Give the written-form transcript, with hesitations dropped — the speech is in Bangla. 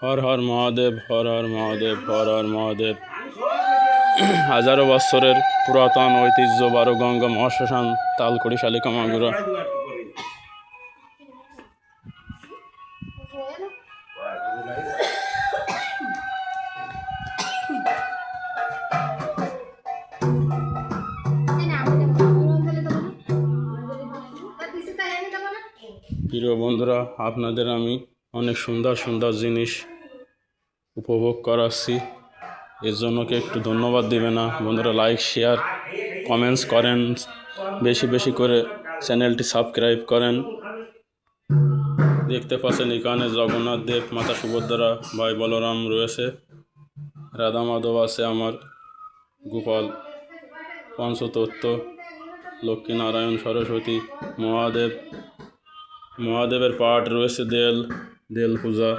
হর হর মহাদেব, হর হর মহাদেব, হর হর মহাদেব। হাজারো বৎসরের পুরাতন ঐতিহ্য বারোগঙ্গা মহাশ্মশান তালকুড়ি শালিকা মাগুরা। প্রিয় বন্ধুরা, আপনাদের আমি অনেক সুন্দর সুন্দর জিনিস উপভোগ করাচ্ছি, এর জন্য কি একটু ধন্যবাদ দিবে না বন্ধুরা? লাইক শেয়ার কমেন্টস করেন, বেশি বেশি করে চ্যানেলটি সাবস্ক্রাইব করেন। দেখতে পাচ্ছেন এখানে জগন্নাথ দেব, মাতা সুভদ্রা, ভাই বলরাম রয়েছে, রাধা মাধব আছে, আমার গোপাল, পঞ্চতত্ত্ব, লক্ষ্মীনারায়ণ, সরস্বতী, মহাদেবের পাঠ রয়েছে, দেল পূজা।